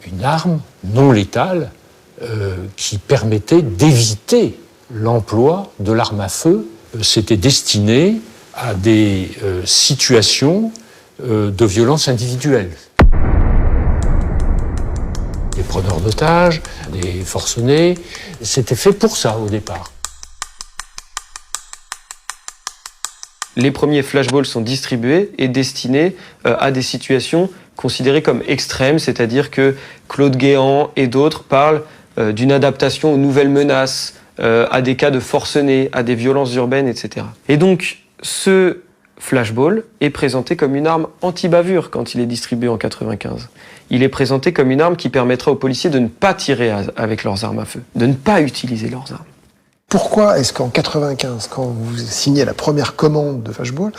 une arme non létale qui permettait d'éviter l'emploi de l'arme à feu. C'était destiné à des situations de violence individuelle. Des preneurs d'otages, des forcenés, c'était fait pour ça au départ. Les premiers flashballs sont distribués et destinés à des situations considérées comme extrêmes, c'est-à-dire que Claude Guéant et d'autres parlent d'une adaptation aux nouvelles menaces, à des cas de forcenés, à des violences urbaines, etc. Et donc, ce flashball est présenté comme une arme anti-bavure quand il est distribué en 95. Il est présenté comme une arme qui permettra aux policiers de ne pas tirer avec leurs armes à feu, de ne pas utiliser leurs armes. Pourquoi est-ce qu'en 95, quand vous signez la première commande de flashball,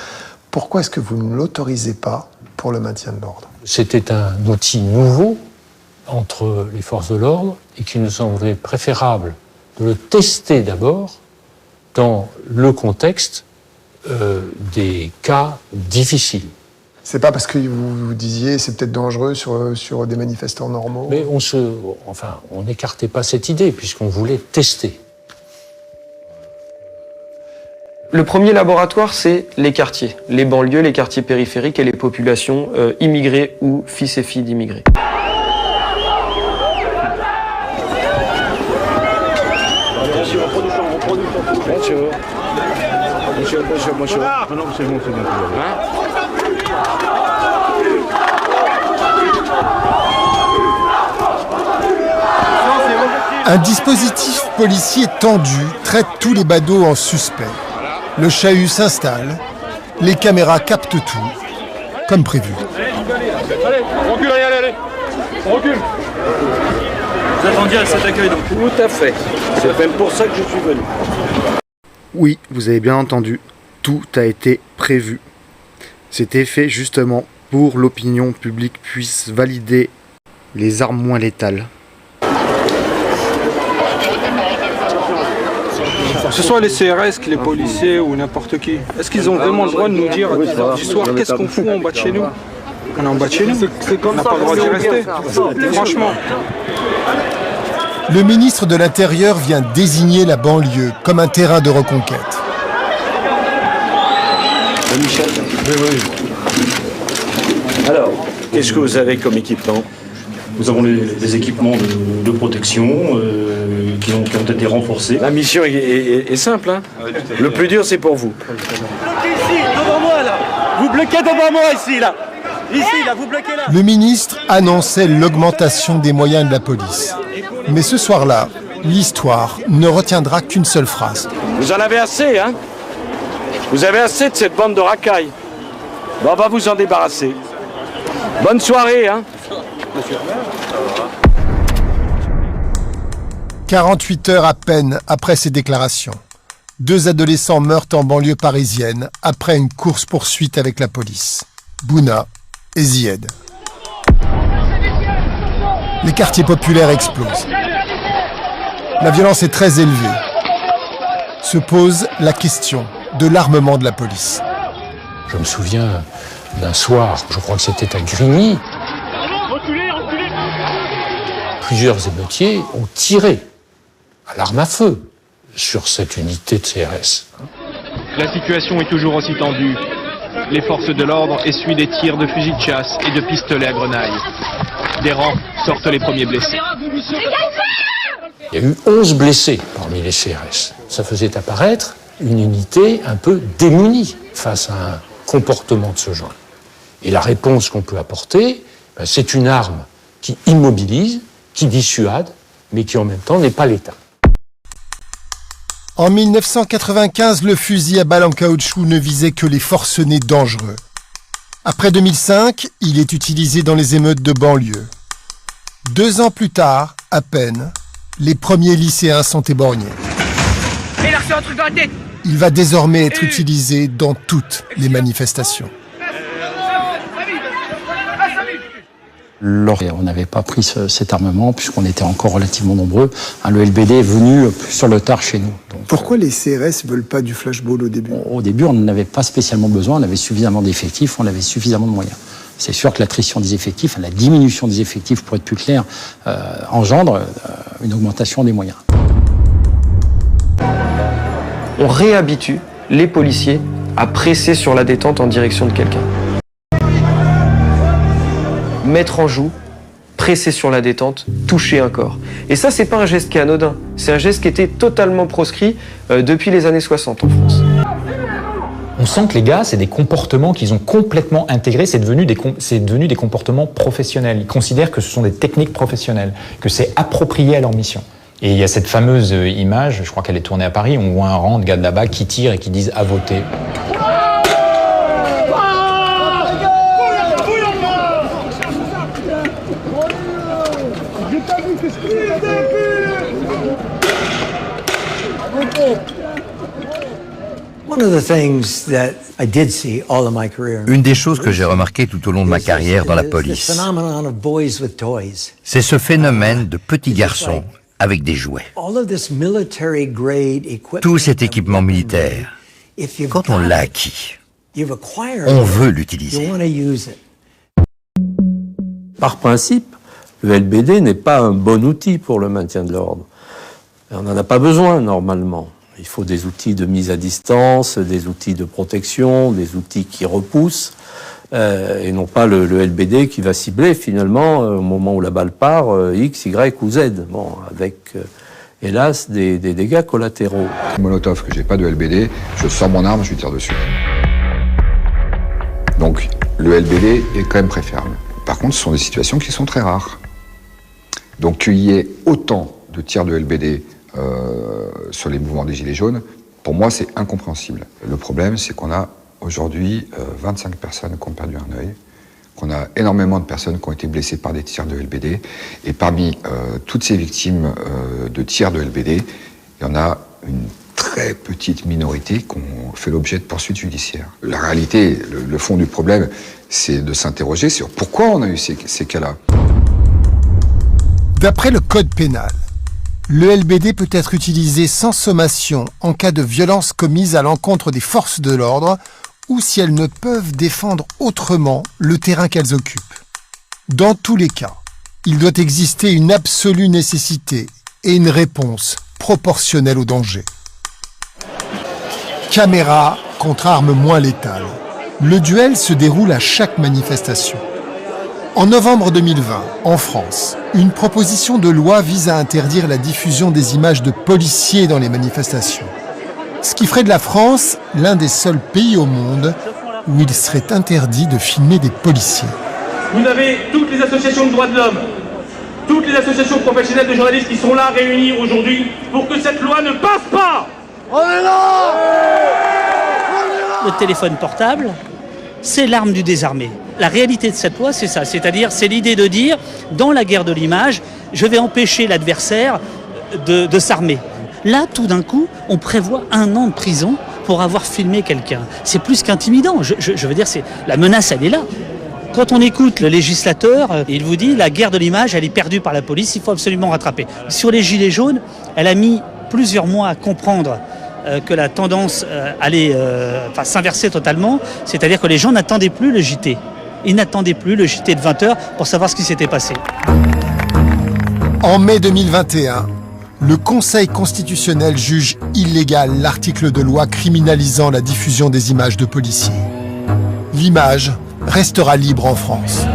pourquoi est-ce que vous ne l'autorisez pas pour le maintien de l'ordre? C'était un outil nouveau entre les forces de l'ordre et qu'il nous semblait préférable de le tester d'abord dans le contexte des cas difficiles. C'est pas parce que vous disiez c'est peut-être dangereux sur des manifestants normaux? Mais on n'écartait pas cette idée puisqu'on voulait tester. Le premier laboratoire, c'est les quartiers, les banlieues, les quartiers périphériques et les populations immigrées ou fils et filles d'immigrés. Un dispositif policier tendu traite tous les badauds en suspects. Le chahut s'installe, les caméras captent tout, comme prévu. Allez, on recule, allez, on recule. Vous attendiez à cet accueil donc? Tout à fait, c'est même pour ça que je suis venu. Oui, vous avez bien entendu, tout a été prévu. C'était fait justement pour l'opinion publique puisse valider les armes moins létales. Que ce soit les CRS, les policiers ou n'importe qui, est-ce qu'ils ont vraiment le droit de nous dire du soir qu'est-ce qu'on fout en bas de chez nous? On est en bas de chez nous, on n'a pas le droit d'y rester, franchement. Le ministre de l'Intérieur vient désigner la banlieue comme un terrain de reconquête. Michel. Oui. Alors, qu'est-ce que vous avez comme équipement? Nous avons des équipements de protection qui ont été renforcés. La mission est simple, hein. Le plus dur, c'est pour vous. Bloquez ici, devant moi, là. Vous bloquez devant moi, ici, là. Ici, là, vous bloquez là. Le ministre annonçait l'augmentation des moyens de la police. Mais ce soir-là, l'histoire ne retiendra qu'une seule phrase. Vous en avez assez, hein? Vous avez assez de cette bande de racailles. On va vous en débarrasser. Bonne soirée, hein? 48 heures à peine après ces déclarations, 2 adolescents meurent en banlieue parisienne après une course-poursuite avec la police. Bouna et Zied. Les quartiers populaires explosent. La violence est très élevée. Se pose la question de l'armement de la police. Je me souviens d'un soir, je crois que c'était à Grigny, plusieurs émeutiers ont tiré à l'arme à feu sur cette unité de CRS. La situation est toujours aussi tendue. Les forces de l'ordre essuient des tirs de fusils de chasse et de pistolets à grenaille. Des rangs sortent les premiers blessés. Il y a eu 11 blessés parmi les CRS. Ça faisait apparaître une unité un peu démunie face à un comportement de ce genre. Et la réponse qu'on peut apporter, c'est une arme qui immobilise, qui dissuade, mais qui en même temps n'est pas létale. En 1995, le fusil à balle en caoutchouc ne visait que les forcenés dangereux. Après 2005, il est utilisé dans les émeutes de banlieue. 2 ans plus tard, à peine, les premiers lycéens sont éborgnés. Il a reçu un truc dans la tête. Il va désormais être utilisé dans toutes les manifestations. Et on n'avait pas pris cet armement puisqu'on était encore relativement nombreux. Le LBD est venu sur le tard chez nous. Donc, pourquoi les CRS ne veulent pas du flashball au début ? Au début, on n'en avait pas spécialement besoin. On avait suffisamment d'effectifs, on avait suffisamment de moyens. C'est sûr que l'attrition des effectifs, la diminution des effectifs, pour être plus clair, engendre une augmentation des moyens. On réhabitue les policiers à presser sur la détente en direction de quelqu'un. Mettre en joue, presser sur la détente, toucher un corps. Et ça, c'est pas un geste qui est anodin. C'est un geste qui était totalement proscrit depuis les années 60 en France. On sent que les gars, c'est des comportements qu'ils ont complètement intégrés, c'est devenu des comportements professionnels. Ils considèrent que ce sont des techniques professionnelles, que c'est approprié à leur mission. Et il y a cette fameuse image, je crois qu'elle est tournée à Paris, on voit un rang de gars de là-bas qui tirent et qui disent « à voter ». Une des choses que j'ai remarquées tout au long de ma carrière dans la police, c'est ce phénomène de petits garçons avec des jouets. Tout cet équipement militaire, quand on l'a acquis, on veut l'utiliser. Par principe, le LBD n'est pas un bon outil pour le maintien de l'ordre. On n'en a pas besoin normalement. Il faut des outils de mise à distance, des outils de protection, des outils qui repoussent, et non pas le LBD qui va cibler finalement, au moment où la balle part, X, Y ou Z. Bon, avec, hélas, des dégâts collatéraux. Molotov, que j'ai pas de LBD, je sors mon arme, je lui tire dessus. Donc, le LBD est quand même préférable. Par contre, ce sont des situations qui sont très rares. Donc, qu'il y ait autant de tirs de LBD sur les mouvements des Gilets jaunes, pour moi, c'est incompréhensible. Le problème, c'est qu'on a aujourd'hui 25 personnes qui ont perdu un œil, qu'on a énormément de personnes qui ont été blessées par des tirs de LBD, et parmi toutes ces victimes de tirs de LBD, il y en a une très petite minorité qui ont fait l'objet de poursuites judiciaires. La réalité, le fond du problème, c'est de s'interroger sur pourquoi on a eu ces cas-là. D'après le code pénal, le LBD peut être utilisé sans sommation en cas de violence commise à l'encontre des forces de l'ordre ou si elles ne peuvent défendre autrement le terrain qu'elles occupent. Dans tous les cas, il doit exister une absolue nécessité et une réponse proportionnelle au danger. Caméra contre arme moins létale. Le duel se déroule à chaque manifestation. En novembre 2020, en France, une proposition de loi vise à interdire la diffusion des images de policiers dans les manifestations. Ce qui ferait de la France l'un des seuls pays au monde où il serait interdit de filmer des policiers. Vous avez toutes les associations de droits de l'homme, toutes les associations professionnelles de journalistes qui sont là réunies aujourd'hui pour que cette loi ne passe pas. On est là. Le téléphone portable, c'est l'arme du désarmé. La réalité de cette loi, c'est ça. C'est-à-dire, c'est l'idée de dire, dans la guerre de l'image, je vais empêcher l'adversaire de s'armer. Là, tout d'un coup, on prévoit 1 an de prison pour avoir filmé quelqu'un. C'est plus qu'intimidant. Je veux dire, la menace, elle est là. Quand on écoute le législateur, il vous dit, la guerre de l'image, elle est perdue par la police, il faut absolument rattraper. Sur les gilets jaunes, elle a mis plusieurs mois à comprendre que la tendance allait s'inverser totalement, c'est-à-dire que les gens n'attendaient plus le JT. Ils n'attendaient plus le JT de 20h pour savoir ce qui s'était passé. En mai 2021, le Conseil constitutionnel juge illégal l'article de loi criminalisant la diffusion des images de policiers. L'image restera libre en France.